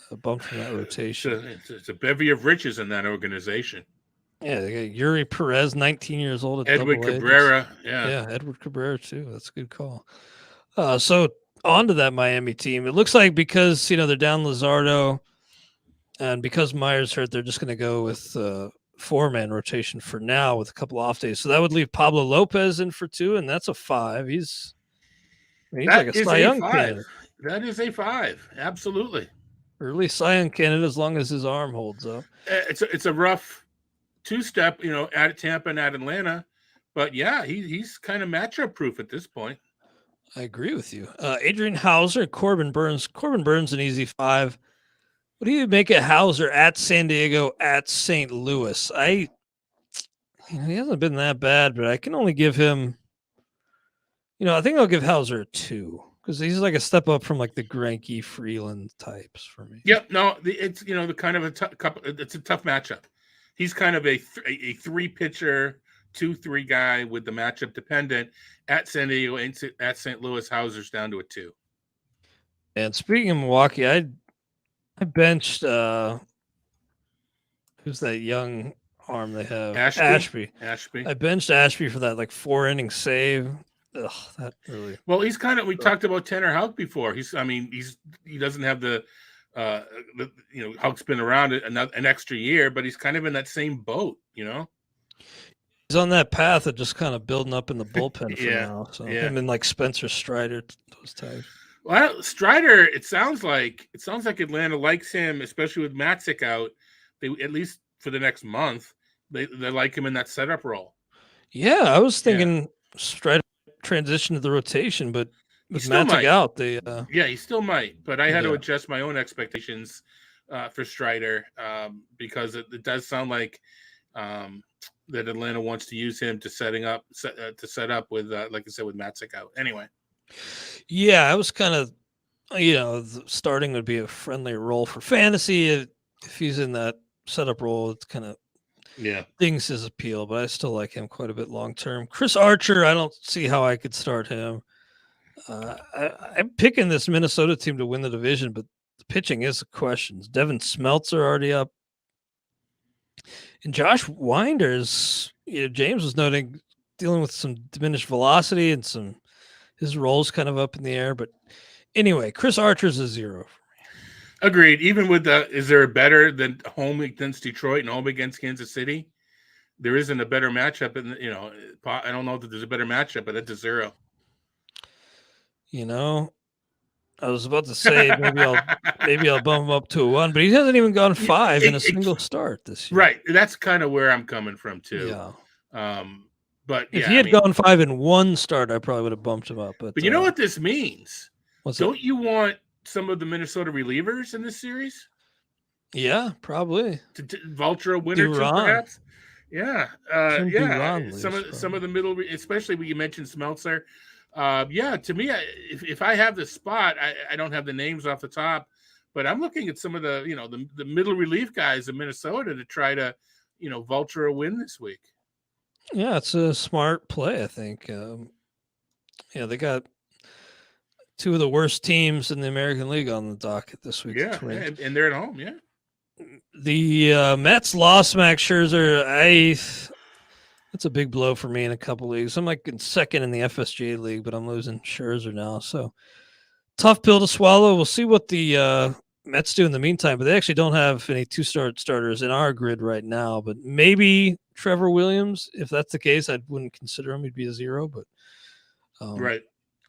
A bump from that rotation. It's a bevy of riches in that organization. Yeah, they got Yuri Perez, 19 years old. At Edward Cabrera. Yeah, Edward Cabrera, too. That's a good call. So on to that Miami team. It looks like because, they're down Luzardo and because Meyer's hurt, they're just going to go with 4-man rotation for now with a couple off days. So that would leave Pablo Lopez in for 2, and that's a 5. He's like a Cy Young candidate. That is a 5. Absolutely. Early Cy Young candidate as long as his arm holds up. It's a rough 2-step, at Tampa and at Atlanta, but yeah, he's kind of matchup proof at this point. I agree with you. Adrian Hauser, Corbin Burns. Corbin Burns an easy 5. What do you make of Hauser at San Diego, at St. Louis? He hasn't been that bad, but I can only give him. I think I'll give Hauser a 2. Because he's like a step up from like the Greinke Freeland types for me. Yep. No, it's the kind of it's a tough matchup. He's kind of a 3-pitcher, 2-3 guy with the matchup dependent. At San Diego and at St. Louis, Hauser's down to a 2. And speaking of Milwaukee, I benched who's that young arm they have? Ashby. I benched Ashby for that 4-inning save. Ugh, that really. Well, he's kind of. We talked about Tanner Houck before. He doesn't have the Houck's been around an extra year, but he's kind of in that same boat. He's on that path of just kind of building up in the bullpen for now. So him and Spencer Strider, those types. Well, Strider, it sounds like Atlanta likes him, especially with Matzik out. They, at least for the next month, they like him in that setup role. Yeah, I was thinking Strider transition to the rotation, but with Matzik out, he still might. But I had to adjust my own expectations for Strider because it does sound like that Atlanta wants to use him to set up with, like I said, with Matzik out. Anyway. Yeah, I was kind of, starting would be a friendly role for fantasy. If he's in that setup role, it's kind of things his appeal, but I still like him quite a bit long term. Chris Archer, I don't see how I could start him. I'm picking this Minnesota team to win the division, but the pitching is the question. Devin Smeltz are already up. And Josh Winders, James was noting, dealing with some diminished velocity and his role's kind of up in the air. But anyway, Chris Archer's a 0. Agreed. Even with is there a better than home against Detroit and home against Kansas City? There isn't a better matchup. I don't know that there's a better matchup, but that's a 0. I was about to say maybe I'll bump him up to a 1, but he hasn't even gone 5 in a single start this year. Right. That's kind of where I'm coming from too. Yeah. But if he had gone 5 in 1 start, I probably would have bumped him up. But you know what this means? Don't you want some of the Minnesota relievers in this series? Yeah, probably. To vulture a win or two, perhaps? Yeah. Yeah. Some of the middle, especially when you mentioned Smeltzer. To me, if I have the spot, I don't have the names off the top, but I'm looking at some of the middle relief guys in Minnesota to try to, vulture a win this week. Yeah, it's a smart play, I think. They got 2 of the worst teams in the American League on the docket this week. Yeah, and they're at home, yeah. The Mets lost Max Scherzer. That's a big blow for me in a couple leagues. I'm like in second in the FSGA league, but I'm losing Scherzer now. So tough pill to swallow. We'll see what the Mets do in the meantime, but they actually don't have any 2-star starters in our grid right now. But maybe Trevor Williams. If that's the case, I wouldn't consider him. He'd be a 0. But right.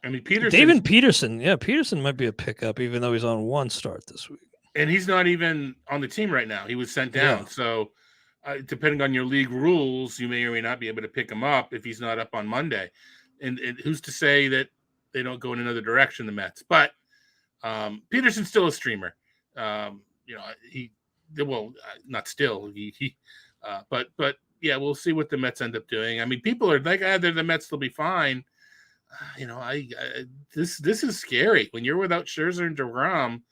I mean, Peterson. David Peterson. Yeah, Peterson might be a pickup, even though he's on 1 start this week. And he's not even on the team right now. He was sent down. Yeah. So depending on your league rules, you may or may not be able to pick him up if he's not up on Monday. And who's to say that they don't go in another direction, the Mets? But Peterson's still a streamer. But we'll see what the Mets end up doing. I mean, people are like, they're the Mets, they'll be fine. This is scary when you're without Scherzer and DeGrom.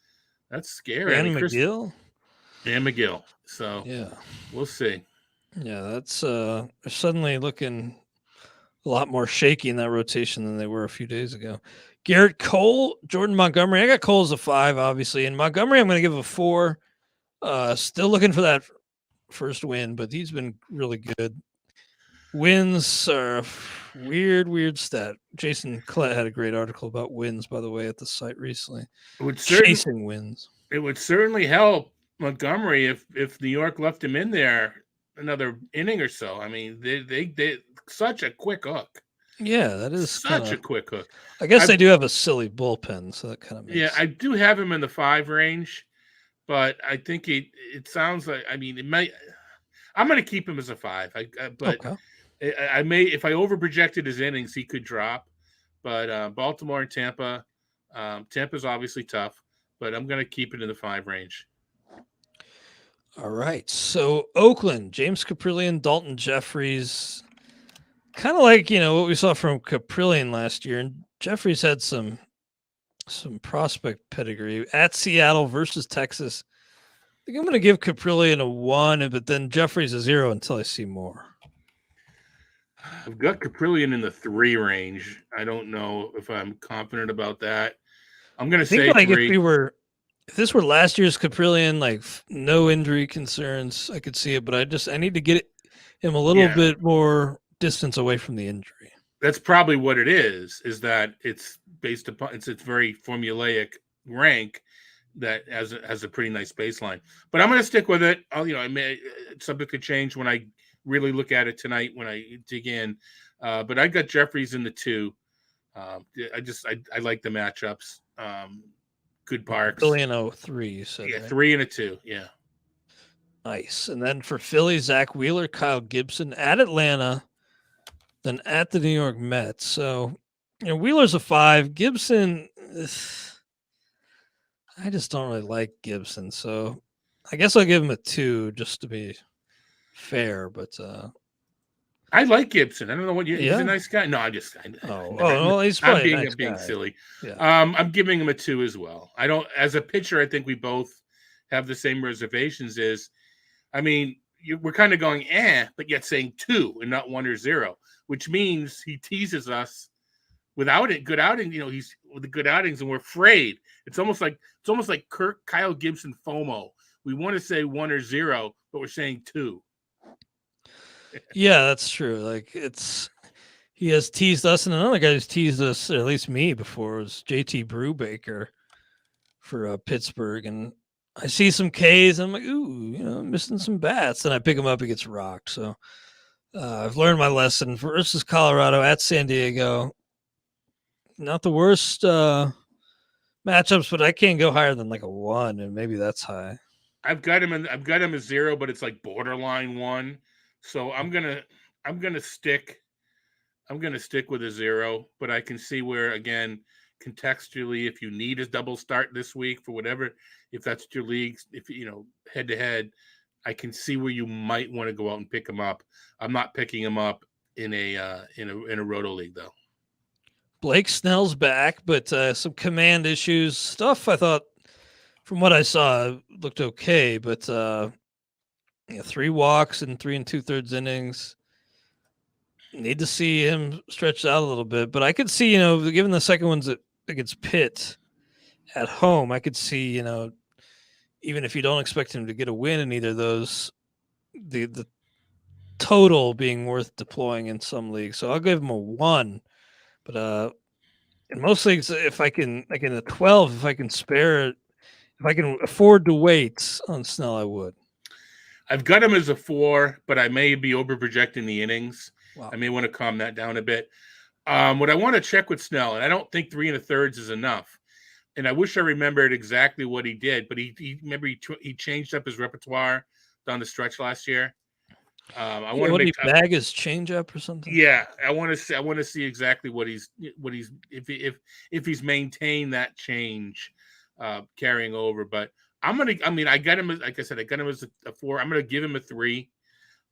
That's scary. And McGill. So yeah, we'll see. Yeah, that's suddenly looking a lot more shaky in that rotation than they were a few days ago. Garrett, Cole, Jordan Montgomery. I got Cole as a 5, obviously, and Montgomery I'm going to give a 4. Still looking for that first win, but he's been really good. Wins are weird stat. Jason Klett had a great article about wins, by the way, at the site recently. Chasing wins. It would certainly help Montgomery if New York left him in there another inning or so. I mean, they such a quick hook. Yeah, that is such a quick hook. I guess they do have a silly bullpen, so that kind of makes sense. I do have him in the 5 range, but I think it sounds like, I mean, it might. I'm going to keep him as a 5. I may, if I over projected his innings, he could drop. But Baltimore and Tampa, Tampa's obviously tough, but I'm going to keep it in the 5 range. All right. So Oakland, James Caprillion, Dalton Jeffries, kind of like, what we saw from Caprillion last year. And Jeffries had some prospect pedigree at Seattle versus Texas. I think I'm going to give Caprillion a 1, but then Jeffries a 0 until I see more. I've got Caprillion in the 3 range. I don't know if I'm confident about that. I'm going to say 3. If this were last year's Caprillion, like no injury concerns, I could see it, but I need to get him a little bit more distance away from the injury. That's probably what it is that it's based upon it's very formulaic rank that has a pretty nice baseline. But I'm going to stick with it. Subject to change when I really look at it tonight when I dig in. But I got Jeffries in the 2. I like the matchups. Good parks. Philly in a 3, you said. Yeah, right? 3 and a 2. Yeah. Nice. And then for Philly, Zach Wheeler, Kyle Gibson at Atlanta, then at the New York Mets. So, Wheeler's a 5. Gibson, I just don't really like Gibson. So I guess I'll give him a 2 just to be fair. But I like Gibson. I don't know what he's a nice guy. No, he's probably being being silly. Yeah. I'm giving him a 2 as well. I don't, as a pitcher, I think we both have the same reservations. We're kind of going but yet saying 2 and not 1 or 0, which means he teases us without it. Good outing, he's with the good outings, and we're afraid. It's almost like Kyle Gibson FOMO. We want to say 1 or 0, but we're saying 2. Yeah, that's true. Like he has teased us, and another guy who's teased us, or at least me, before was JT Brubaker for Pittsburgh, and I see some Ks. I'm like, ooh, missing some bats, and I pick him up, he gets rocked. So I've learned my lesson. Versus Colorado at San Diego, not the worst matchups, but I can't go higher than like a 1, and maybe that's high. I've got him a 0, but it's like borderline 1. So I'm gonna stick with a 0, but I can see where, again, contextually, if you need a double start this week for whatever, if that's your league, if head to head, I can see where you might want to go out and pick him up. I'm not picking him up in a roto league though. Blake Snell's back, but some command issues. Stuff I thought, from what I saw, looked okay, but 3 walks in 3 2/3 innings. Need to see him stretched out a little bit, but I could see, given the second one's against Pitt at home, I could see, even if you don't expect him to get a win in either of those, the total being worth deploying in some leagues. So I'll give him a 1, but in most leagues, if I can, like in a 12, if I can spare it, if I can afford to wait on Snell, I would. I've got him as a 4, but I may be over projecting the innings. Wow. I may want to calm that down a bit. What I want to check with Snell, and I don't think 3 1/3 is enough. And I wish I remembered exactly what he did, but he changed up his repertoire down the stretch last year. I want to bag his changeup or something. Yeah, I want to see exactly what he's if he's maintained that change carrying over. But I got him, like I said, I got him as a 4. I'm gonna give him a 3.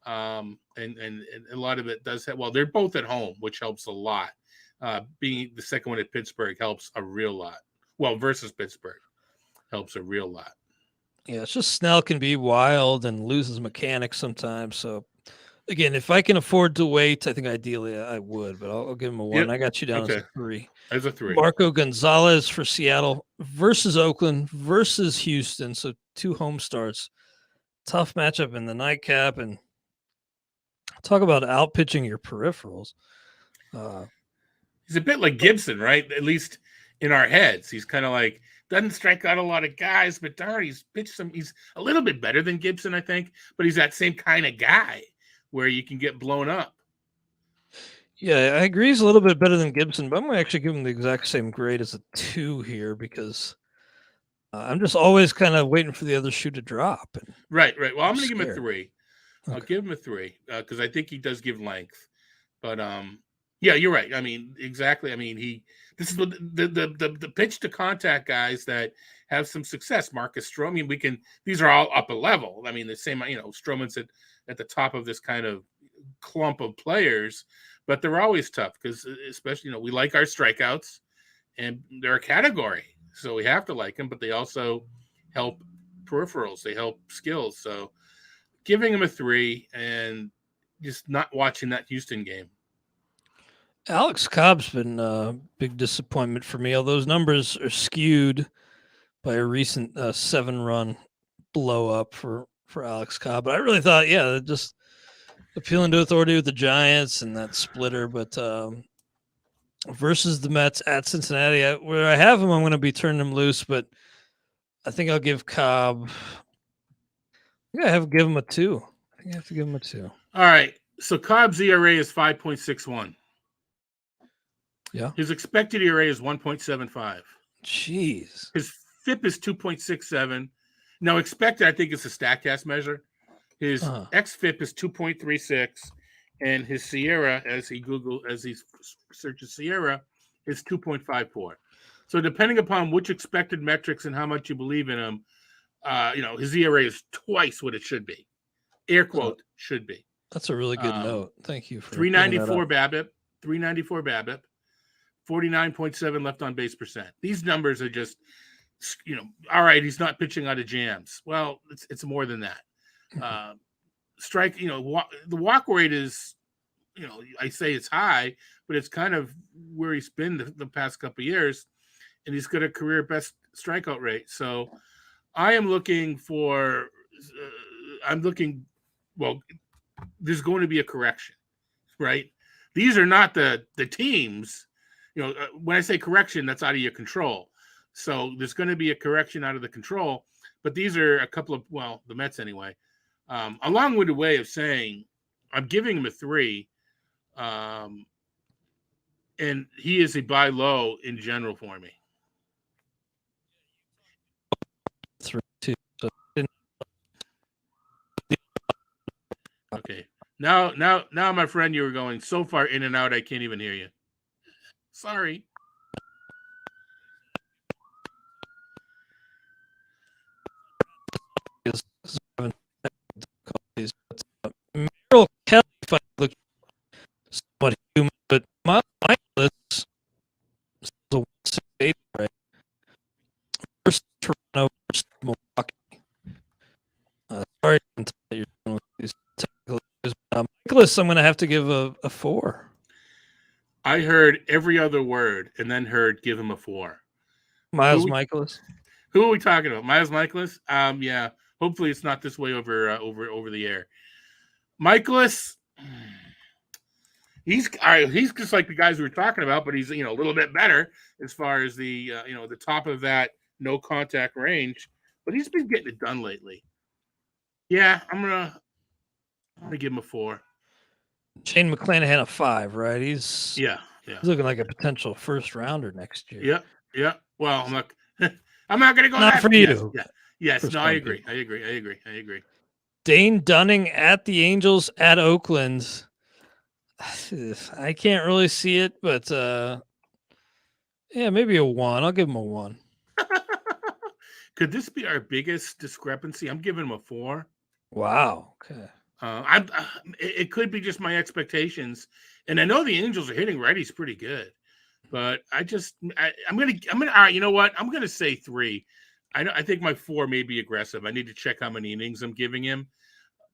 And a lot of it does have, they're both at home, which helps a lot. Being the second one at Pittsburgh helps a real lot. Versus Pittsburgh helps a real lot. Yeah, it's just Snell can be wild and loses mechanics sometimes. So again, if I can afford to wait, I think ideally I would, but I'll give him a 1. Yep. I got you down as a 3. As a 3. Marco Gonzalez for Seattle versus Oakland versus Houston. So 2 home starts. Tough matchup in the nightcap, and talk about outpitching your peripherals. He's a bit like Gibson, right? At least in our heads. He's kind of like, doesn't strike out a lot of guys, but darn, he's pitched some. He's a little bit better than Gibson, I think, but he's that same kind of guy where you can get blown up. Yeah, I agree. He's a little bit better than Gibson, but I'm going to actually give him the exact same grade as a 2 here, because I'm just always kind of waiting for the other shoe to drop. Right. Well, I'm going to give him a 3. Okay. I'll give him a 3 because I think he does give length. But yeah, you're right. I mean, exactly. I mean, this is the pitch to contact guys that have some success. Marcus Stroman. These are all up a level. I mean, the same. Stroman's at the top of this kind of clump of players, but they're always tough because, especially, we like our strikeouts, and they're a category, so we have to like them. But they also help peripherals. They help skills. So, giving him a 3 and just not watching that Houston game. Alex Cobb's been a big disappointment for me. All those numbers are skewed by a recent 7-run blow up for Alex Cobb. But I really thought, just appealing to authority with the Giants and that splitter. But versus the Mets at Cincinnati, where I have him, I'm going to be turning him loose. But I think I'll give Cobb. I think I have to give him a 2. I think I have to give him a 2. All right. So Cobb's ERA is 5.61. Yeah. His expected ERA is 1.75. Jeez. His FIP is 2.67. Now, expected, I think, is a StatCast measure. His xFIP is 2.36, and his Sierra, as he searches Sierra, is 2.54. So, depending upon which expected metrics and how much you believe in him, his ERA is twice what it should be. Air quote, should be. That's a really good note. Thank you for 394 BABIP, 394 BABIP, 49.7 left on base percent. These numbers are just, all right, he's not pitching out of jams. Well, it's more than that. Strike, the walk rate is, I say it's high, but it's kind of where he's been the past couple of years, and he's got a career best strikeout rate. So I am looking for, well, there's going to be a correction, right? These are not the teams, when I say correction, that's out of your control. So there's going to be a correction out of the control, but these are a couple of, the Mets anyway, a long-winded way of saying I'm giving him a 3. And he is a buy low in general for me. 3, 2. Okay. Now, my friend, you were going so far in and out, I can't even hear you. Sorry. Merrill Kelly, if I look somewhat human, but Michaelis is a 1-6-8, right? First Toronto, first Milwaukee. Sorry that you're dealing with these technical issues. Michaelis, I'm going to have to give a 4. I heard every other word and then heard give him a 4. Miles Michaelis. Who are we talking about? Miles Michaelis? Yeah. Hopefully it's not this way over the air. Michaelis, he's just like the guys we were talking about, but he's a little bit better as far as the the top of that no contact range. But he's been getting it done lately. Yeah, I'm gonna give him a 4. Shane McClanahan a 5, right? He's looking like a potential first rounder next year. Yeah. Well, I'm not gonna go. Not for you. Yes. No, I agree. Dane Dunning at the Angels at Oakland. I can't really see it, but maybe a 1. I'll give him a 1. Could this be our biggest discrepancy? I'm giving him a 4. Wow. Okay. It could be just my expectations, and I know the Angels are hitting righties pretty good, but I'm gonna. All right, you know what? I'm gonna say 3. I think my 4 may be aggressive. I need to check how many innings I'm giving him,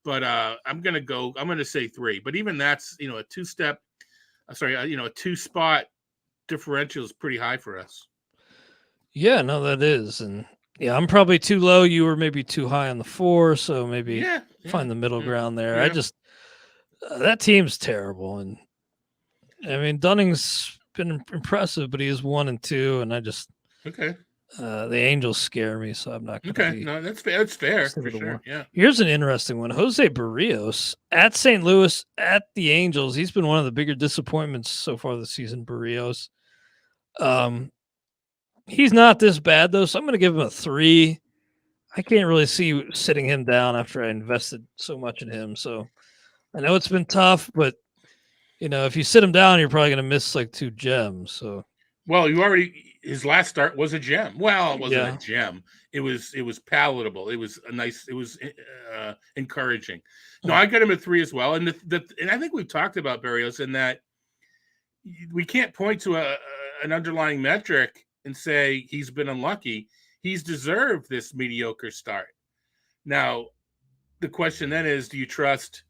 but I'm gonna say 3. But even that's a 2-step. A 2-spot differential is pretty high for us. Yeah, no, that is, and I'm probably too low. You were maybe too high on the 4, so maybe find the middle ground there. Yeah. I just that team's terrible, and I mean Dunning's been impressive, but he is 1 and 2, and I just the Angels scare me, so I'm not going to be. No, that's fair. That's fair for sure. Yeah. Here's an interesting one: Jose Barrios at St. Louis at the Angels. He's been one of the bigger disappointments so far this season. Barrios. He's not this bad though, so I'm going to give him a 3. I can't really see sitting him down after I invested so much in him. So I know it's been tough, but if you sit him down, you're probably going to miss like 2 gems. So his last start was a gem. Well, it wasn't a gem. It was palatable. It was encouraging. No, I got him at 3 as well. And and I think we've talked about Barrios in that we can't point to an underlying metric and say he's been unlucky. He's deserved this mediocre start. Now, the question then is, do you trust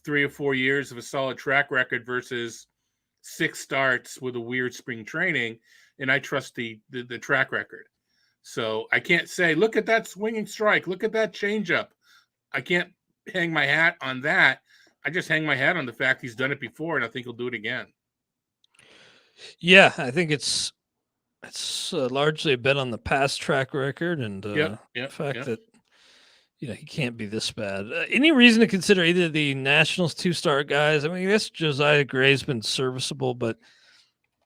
3 or 4 years of a solid track record versus 6 starts with a weird spring training? And I trust the track record. So I can't say, look at that swinging strike. Look at that changeup. I can't hang my hat on that. I just hang my hat on the fact he's done it before, and I think he'll do it again. Yeah, I think it's largely a bet on the past track record and the fact that he can't be this bad. Any reason to consider either of the Nationals 2-star guys? I mean, I guess Josiah Gray's been serviceable, but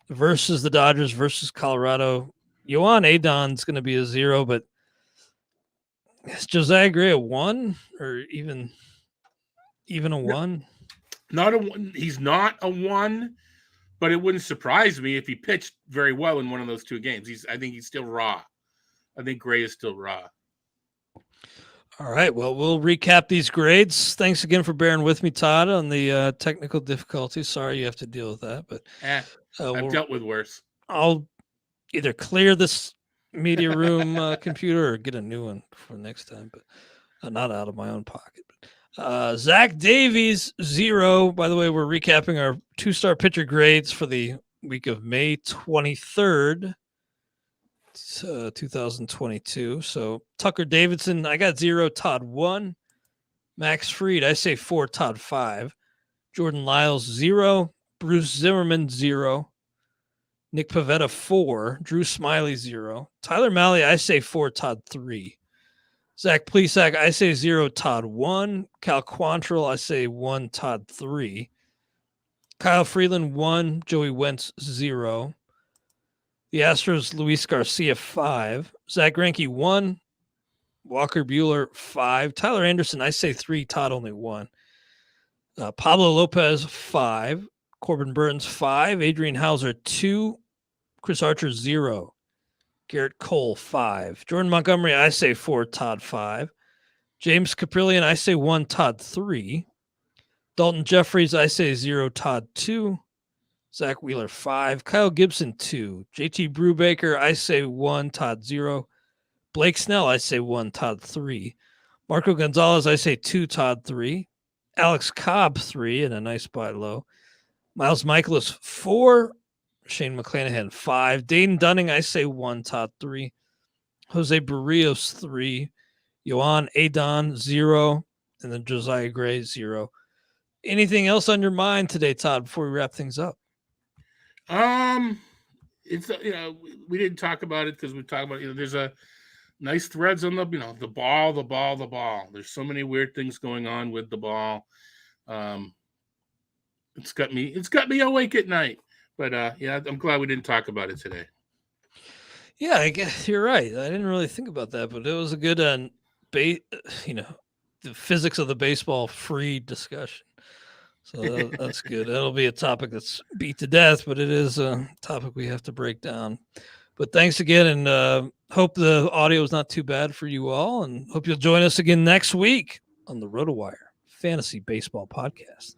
versus the Dodgers versus Colorado, Yohan Adon's going to be a 0, but is Josiah Gray a 1 or even a 1? Not a 1. He's not a 1. But it wouldn't surprise me if he pitched very well in one of those 2 games. I think he's still raw. I think Gray is still raw. All right. Well, we'll recap these grades. Thanks again for bearing with me, Todd, on the technical difficulties. Sorry you have to deal with that, but I've dealt with worse. I'll either clear this media room computer or get a new one for next time, but not out of my own pocket. Zach Davies, 0. By the way, we're recapping our 2-star pitcher grades for the week of May 23rd. 2022. So Tucker Davidson, I got 0. Todd 1. Max Fried, I say 4. Todd 5. Jordan Lyles 0. Bruce Zimmerman 0. Nick Pavetta 4. Drew Smiley 0. Tyler Malley, I say 4. Todd 3. Zach Plesac, I say 0. Todd 1. Cal Quantrill, I say 1. Todd 3. Kyle Freeland 1. Joey Wentz 0. The Astros, Luis Garcia 5. Zach Greinke 1. Walker Buehler 5. Tyler Anderson, I say 3. Todd only 1. Pablo Lopez 5. Corbin Burns 5. Adrian Hauser 2. Chris Archer 0. Garrett Cole 5. Jordan Montgomery, I say 4. Todd 5. James Caprillion, I say 1. Todd 3. Dalton Jeffries, I say 0. Todd 2. Zach Wheeler 5. Kyle Gibson 2. JT Brubaker, I say 1. Todd 0. Blake Snell, I say 1. Todd 3. Marco Gonzalez, I say 2. Todd 3. Alex Cobb 3 and a nice buy low. Miles Michaelis 4. Shane McClanahan 5. Dayton Dunning, I say 1. Todd 3. Jose Barrios 3. Yohan Adon 0. And then Josiah Gray 0. Anything else on your mind today, Todd, before we wrap things up? It's we didn't talk about it because we talked about there's a nice threads on the the ball. There's so many weird things going on with the ball. It's got me awake at night. But I'm glad we didn't talk about it today. Yeah, I guess you're right. I didn't really think about that, but it was a good the physics of the baseball free discussion. So that's good. That'll be a topic that's beat to death, but it is a topic we have to break down. But thanks again, and hope the audio is not too bad for you all, and hope you'll join us again next week on the RotoWire Fantasy Baseball Podcast.